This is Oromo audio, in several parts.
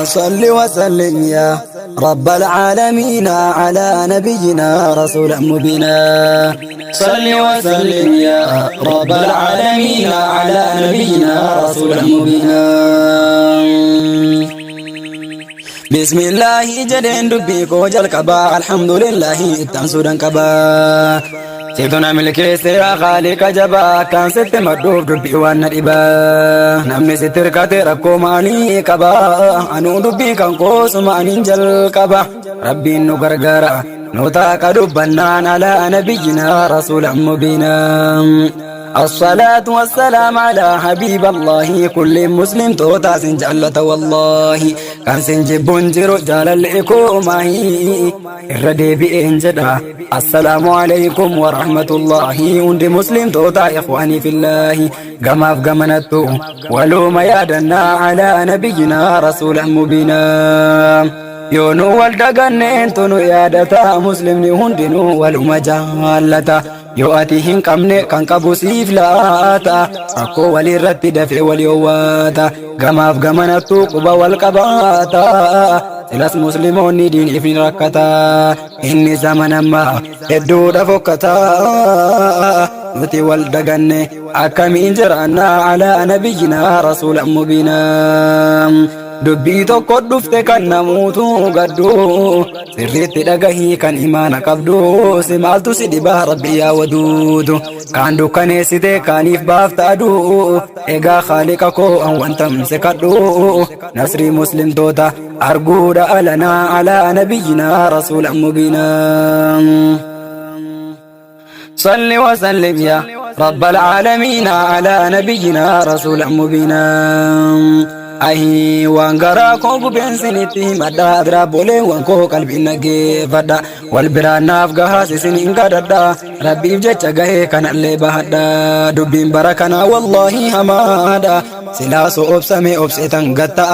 صل وسلم يا رب العالمين على نبينا رسول مبينا. صل وسلم يا رب العالمين على نبينا رسول مبينا. بسم الله جدين دبيك وجل كبا الحمد لله التنسودن كبا سيدنا ملك سيا خالق جبا كان ست مدوب دبي وانا دبا نمني ستر كاتر كوماني كبا انو دبي كان قوس ماني جل كبا ربي نو غرغرا نوتا كدبنان على نبينا رسول مبينا. الصلاة والسلام على حبيب الله كل مسلم توتا سنجلة والله كان سنجب بنجر جال الإكوماهي الردي بإنجدا. السلام عليكم ورحمة الله وند مسلم توتا إخواني في الله قماف قمنتو ولو ما يادنا على نبينا رسول مبينا. يونو والدقنين تنو يادتا مسلم هندنو ولو مجالتا يواتيهن قمني كان قبو سيفلاتا أكو ولي رتي دفع وليواتا قماف قمنتو قبا والقباتا سلاس مسلموني دين إفن ركتا إني زمن ما يدود فكتا نتي والدقني أكمين جرانا على نبينا رسول مبينا. dubbii tokko dhufte kan namuutu gaddu sirriitti dhagahii kan imaana qabdu si maaltu si dhibaa rabbi yaa waduudu kaan dukkaneessite kaaniif baafta aduu egaa khaaliqa koo an wantamse kadhu nasrii muslimtoota arguudha alanaa alaa nabiyyinaa rasuula mubiinaa. صل وسلم يا رب العالمين على نبينا رسول مبينا. أهي وانغرا كوكو بنسنتي مدى أدرا بولي وانكو قلبي نجي فدا والبرا نافقها سيسنين قددا ربي بجتش غاي كان اللي بهدا دبين بركنا والله همادا سلاسو أبسمي أبسيتن غتا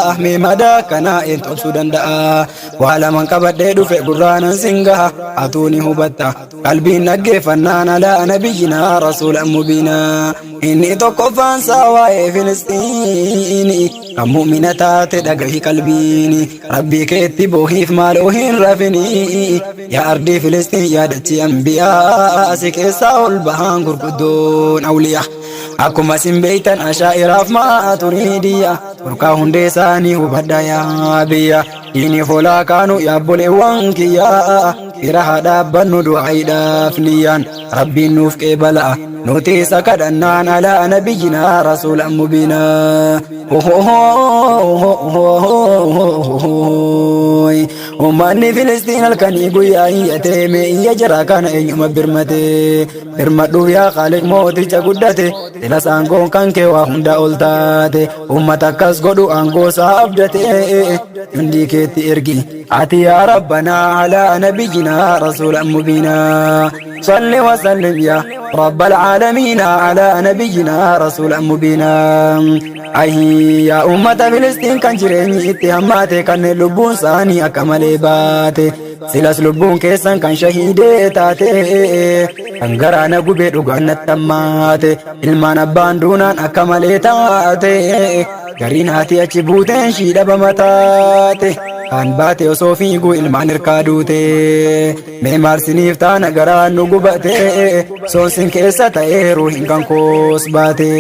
أحمي مدى كنا انت أبسودن دا وعلى من قبض ديدو في قرانا سنغها أتوني هبتا قلبي نجي فنان على نبينا رسول مبينا. إني تقفان سواي فلسطيني كمؤمنة تدقه قلبيني ربي كتبوه في مالوهن رفني يا أرضي فلسطين يا دتي أنبياء سكيسا البهان قرقدون أولياء أكما سنبيتا أشائر ما تريديا وركاهن ديساني وبدا يا بيا إني فلا كانوا يابولي وانكيا إرها دابن دعي دافنيا ربي نوفك بلا نوتي سكدنان على نبينا رسول مبينا. وماني فلسطين الكني قوي يتيمي يجرى كان ايوم برمتي برمتو يا خالق موتي جاقودتي تلاس انقون كان كيوا هندا اولتاتي امتك اسقودو انقو سابدتي يندي كيتي ارقي عتي يا ربنا على نبينا رسول مبينا. صل وسلم يا رب العالمين على نبينا رسول مبينا. أي يا أمة فلسطين كان جريني اتهاماتي كان لبون ساني أكمل باتي سلاس لبون كيسان كان شهيدي تاتي أنقرانا قبير وقعنا التماتي ilmaan abbaan duunaan akka malee taate gariin haati achi buuteen shiidha bamataate kan baate osoo fiiguu ilmaan hirkaa duute mee maarsiniif taana garaan nu gubate soonsin keessa ta'ee ruuhin kan koos baate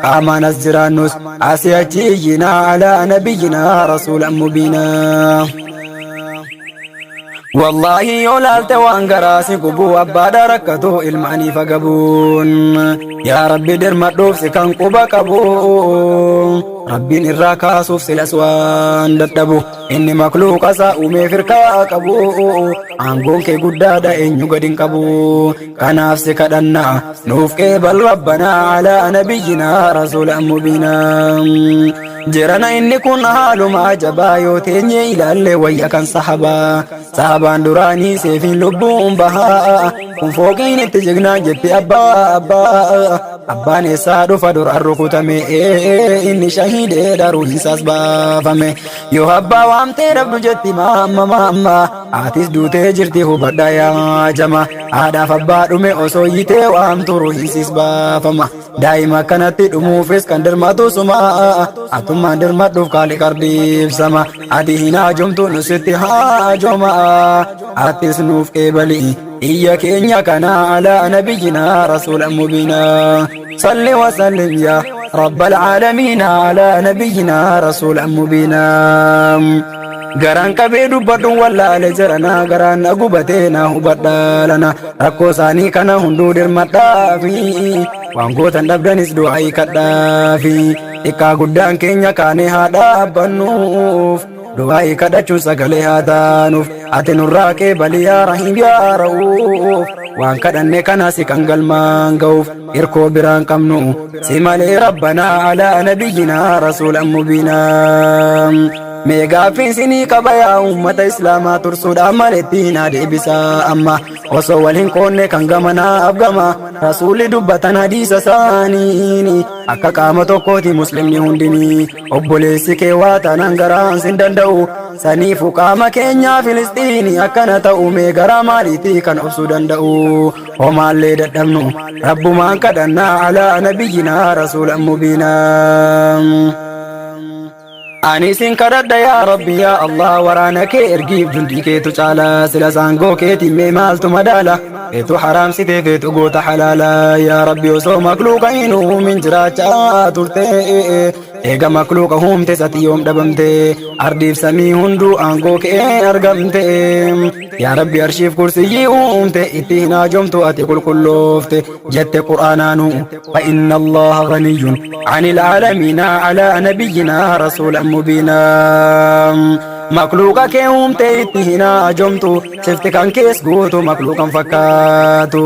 qaamaan as jiraannus asii achi iyyinaa alaa nabiyyinaa rasuulan mubiinaa. والله يولالت وانغراسي قبو أبادا ركتو المعني فقبون يا ربي در مدوف سكان قبا قبو ربي نراكا سوف سلسوان دتبو إني مخلوق ساومي فركا قبو عنقون كي قدادا إنيو قدين قبو كناف سكدنا نوف كيبال ربنا على نبينا رسول مبينا. جرنا إني كن حالو ما جبا يوتيني إلالي ويا كان صحابان دراني سيفين لبون بها كن فوقين اتجقنا جبي أبان إسادو فدر الركوتمي إني شهيد دارو حساس بافمي يو هبا وامتي رب جتي ماما آتيس دوتي جرتي هو بدا يا جما آدا فبادو مي أسو يتي وامتو رو حسيس بافما daa'ima kanatti dhumuufis kan dirmatu suma atummaan dirmadhuuf qaali qardiif sama ati hin haajomtu nusitti haajoma attis nuuf qeebali iyya keenya kana ala nabiyyina rasuulan mubiina salli wa sallim ya rabbal aalamiin ala nabiyyina rasuulan mubiina garaan qabee dubbadhu wallaale jarana garaan na gubatee na hubadhaalana rakkoo isaanii kana hunduu dirmadhaafi waan gootan dhabdanis du'aa kadhaafi xiqqaa guddaan keenya kaanee haa dhaabbannuuf du'aa kadhachuun sagalee haa taanuuf ati nurraa qeebali yaa rahiim yaa ra'uuf waan kadhanne kanas kan galmaan ga'uuf irkoo biraan qabnu si malee rabbanaa alaa nabiyyinaa rasuulan mubiinaa meegaaffiin sinii qaba yaa ummata islaamaa tursuudhaan malettiin adeebisaa amma osoo wal hin qoonne kan gamanaaf gama rasuulli dubbatan hadiisa isaaniini akka qaama tokkooti muslimni hundinii obboleessi kee waa taanaan garaan sin danda'u saniifu qaama keenyaa filistiini akkana ta'u mee garaa maaliitii kan obsuu danda'u homaallee dadhabnu rabbumaan kadhannaa alaa nabiyyinaa rasuulan mubiinaa ani sin kadhadha yaa rabbi yaa allah waraana kee ergiif jundii keetu caala sila saangoo keetiin mee maaltu madaala feetu haraamsitee feetu goota halaala yaa rabbi osoo makluuqa hin uumin jiraachaa turte eega makluuqa uumte sati yoom dhabamte ardiif samii hunduu aangoo kee argamte yaa rabbi arshiif kursiyyii uumte itti hin haajomtu ati qulqulloofte jette qur'aanaanu fa inna allaha ganiyyun ani ilaalamiina alaa nabiyyinaa rasuulan mubiina makluuqa kee uumte itti hin haajomtu sifti kan kees guutu makluuqan fakkaatu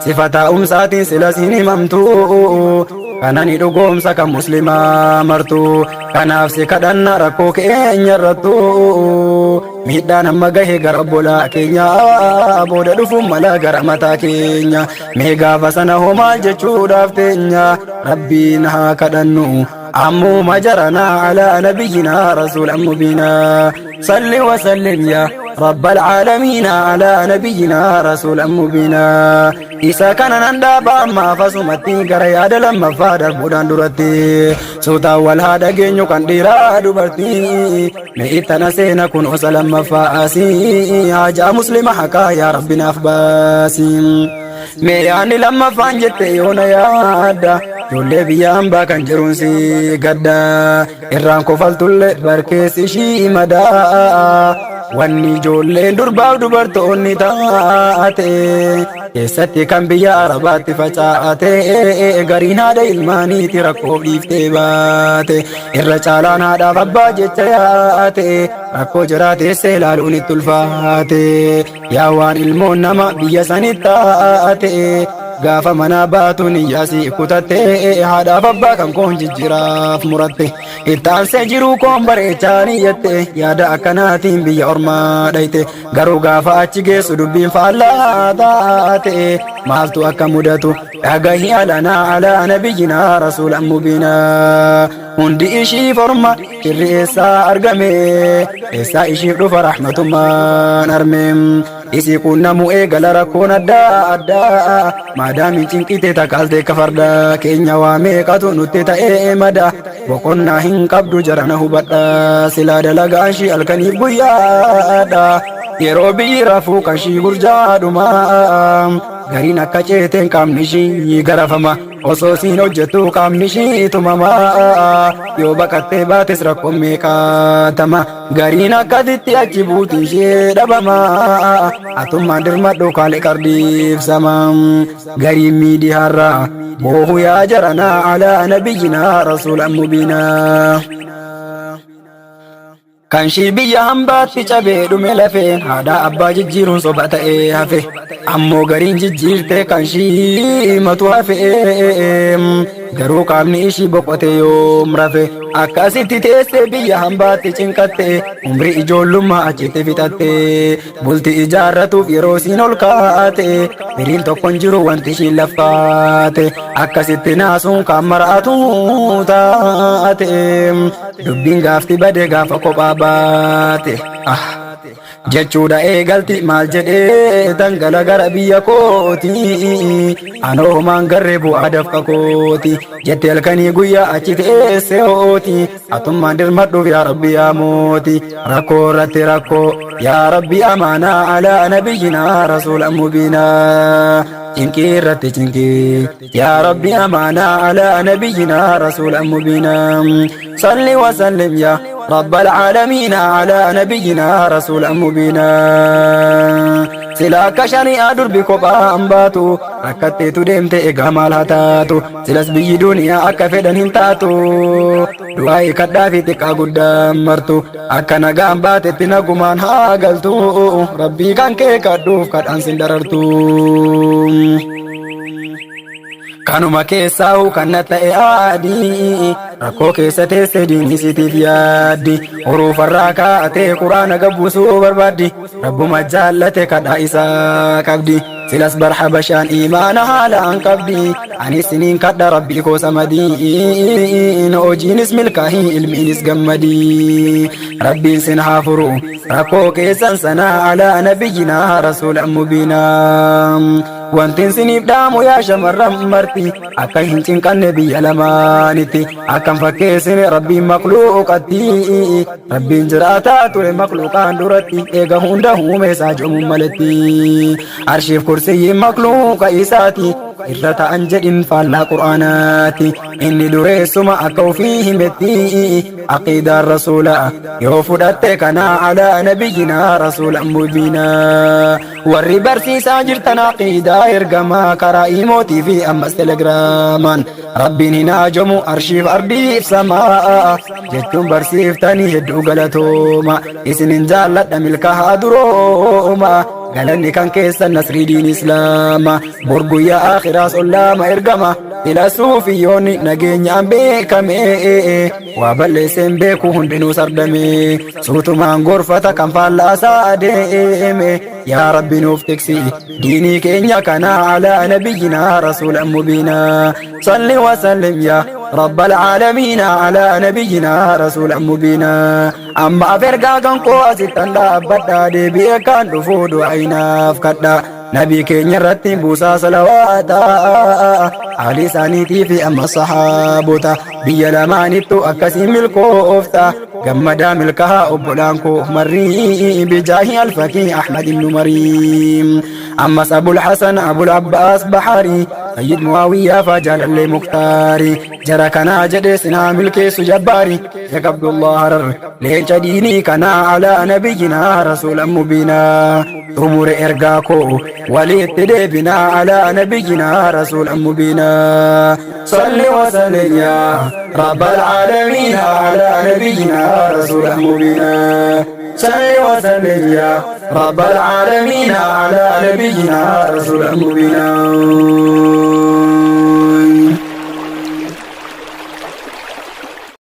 sifa taa'umsaatiin silas hin himamtu kanani dhugoomsa kan muslimaa martu kanaaf si kadhanna rakkoo keenya irrattu miidhaan amma gahe gara obbolaa keenya booda dhufuun mala gara mataa keenya mee gaafa sana hoo maal jechuudhaaf teenya rabbiin haa kadhannu ammuma jarana ala nabiyyina rasuulan mubiina salli wa sallim ya rabbal aalamiin ala nabiyyina rasuulan mubiina isa kana nan dhaaba amma fasumatti gara yaada lammaffaa darbuudhaan duratti suutaan wal haa dhageenyu kan dhiiraa dubartii mee ittana seena kun osa lammaffaa asii haajaa muslima hakaa yaa rabbi naaf baasi mee yaanni lammaffaan jette yoona yaadda ijoollee biyya hambaa kan jiruun si gadda irraan kofaltulle barkeessi ishii madaa wanni ijoolleen durbaaf dubartoonni taate keessatti kan biyya arabaatti facaate gariin haadha ilmaaniiti rakkoof dhiiftee baate irra caalaan haadhaaf abbaa jecha yaate rakkoo jiraateessee ilaaluun itti ulfaate yaa waan ilmoon nama biyya sanitti taate gaafa manaa baatuun iyyaasii kutatte haadhaaf abbaa kan koon jijjiraaf muratte ittaansee jiruu koon bareechaanii jette yaada akkanaatiin biyya ormaa dhayte garuu gaafa achi geessu dubbiin faallaa taate maaltu akka mudatu dhagahi alanaa alaa nabiyyinaa rasuulan mubiinaa hundi ishiif orma kirri eessaa argame eessaa ishiif dhufa rahmatummaan armeem isii quunnamu eegala rakkoon addaa addaa maadaamiin cinqite takaalte akka farda keenya waa meeqatu nutti ta'ee mada boqonnaa hin qabdu jarana hubadha silaa dalagaan shii halkaniif guyyaadha yeroo biyyi rafuu kan shii gurjaadhuma gariin akka ceeteen qaamni ishii garafama osoo siin hojjettu qaamni ishii tumama yoo baqattee baates rakkoon meeqaatama gariin akkasitti achi buuti ishee dhabama atummaan dirmadhu kaale qardiibsama gariin miidiyaarra boohu yaa jaranaa alaa nabiyyinaa rasuulan mubiinaa kan shii biyya hambaatti cabee dhume lafeen haadha abbaa jijjiiruun soba ta'ee hafe ammoo gariin jijjiirte kan shii matu hafe garuu qaamni ishii boqote yoom rafe akkasitti teessee biyya hambaatti cinqatte umrii ijoollummaa achitti fixatte bulti ijaarratuuf yeroo siin ol kaate firiin tokkon jiru wanti ishiin laffaate akkasitti naasuun kan maraatu taate dubbiin gaafti bade gaafa kophaa baate jechuudha eegalti maal jedhee dangala gara biyya kooti anoo homaan garree bu'aa dafqa kooti jette halkanii guyyaa achi teesse hooti atummaan dirmadhuuf yaa rabbi yaa mooti rakkoo irratti rakkoo yaa rabbi amaanaa alaa nabiyyinaa rasuulan mubiinaa cinqii irratti cinqii yaa rabbi amaanaa alaa nabiyyinaa rasuulan mubiinaa salli wasallim yaa رب العالمين على نبينا رسولا مبينا سلاك شريعة دربي كوبا أمباتو ركتي تدمت إقامال هتاتو سلاس بي دنيا أكا فدن هنتاتو دعاي كدافي تكا قدام مرتو أكا نقام باتت نقمان هاقلتو ربي كان كي كدوف كد أنسن دررتو kanuma keessaa kan ta'e aadii rakkoo keessa teesse diinni sitiif yaaddi huruufarraa kaatee quraana gabbisuu barbaaddi rabbuma jaallate kadhaa isaa qabdi silas barha bashaan imaana haalaan qabdi ani siniin kadha rabbii koo samadii hojiinis milkaa'ii ilmiinis gammadii rabbiin sin haa furu rakkoo keessan sanaa alaa nabiyyinaa rasuulan mubiinaa wantin siniif dhaamu yaa shamarran marti akka hin cinqanne biyya lamaanitti akkan fakkeessine rabbiin makluuqatti rabbiin jiraataa ture makluuqaan duratti eega hunda uume isaa jedhamuun maletti arshiif kursiyyiin makluuqa isaati irra ta'an jedhin faallaa qur'aanaati inni dureessuma akka ofii himetti aqiidaan rasuulaa yoo fudhatte kanaa alaa nabiyyinaa rasuulan mubiinaa warri barsiisaa jirtan aqiidaa ergamaa karaa imootii fi ammas telegiraamaan rabbiin hin haajamu arshiif ardiif samaa jechuun barsiiftanii hedduu galatooma isinin jaalladha milkaa'aa durooma galanni kan keessan nasrii diin islaama borguyyaa akhiraas ollaama ergama filasuufiyyoonni nageenyaan beekame waa balleesseen beeku hundinuu sardame suutumaan gorfata kan faallaasaa deeme yaa rabbi nuuf tiksi diinii keenya kana alaa nabiyyinaa rasuulan mubiinaa salli wasallim yaa رب العالمين على نبينا رسول مبينا أما فرقا كان قواسي لا بدا دي بيكان دفود عينا فكدا نبي كين يرتي بوسا صلواتا علي سانيتي في أما الصحابوتا بيا لمانيتو أكسي ملكو أفتا قمدا ملكها أبولانكو مري بجاه الفكي أحمد بن مريم أما أبو الحسن أبو العباس بحاري سيد معاوية فجل اللي مختاري جرى كنا جدسنا ملكي سجباري يا عبد الله رر ليش ديني كنا على نبينا رسولا مبينا أمور إرقاكو وليتدي بنا على نبينا رسولا مبينا صل وسلم يا رب العالمين على نبينا رسولا مبينا صل وسلم يا رب العالمين على نبينا رسولا مبينا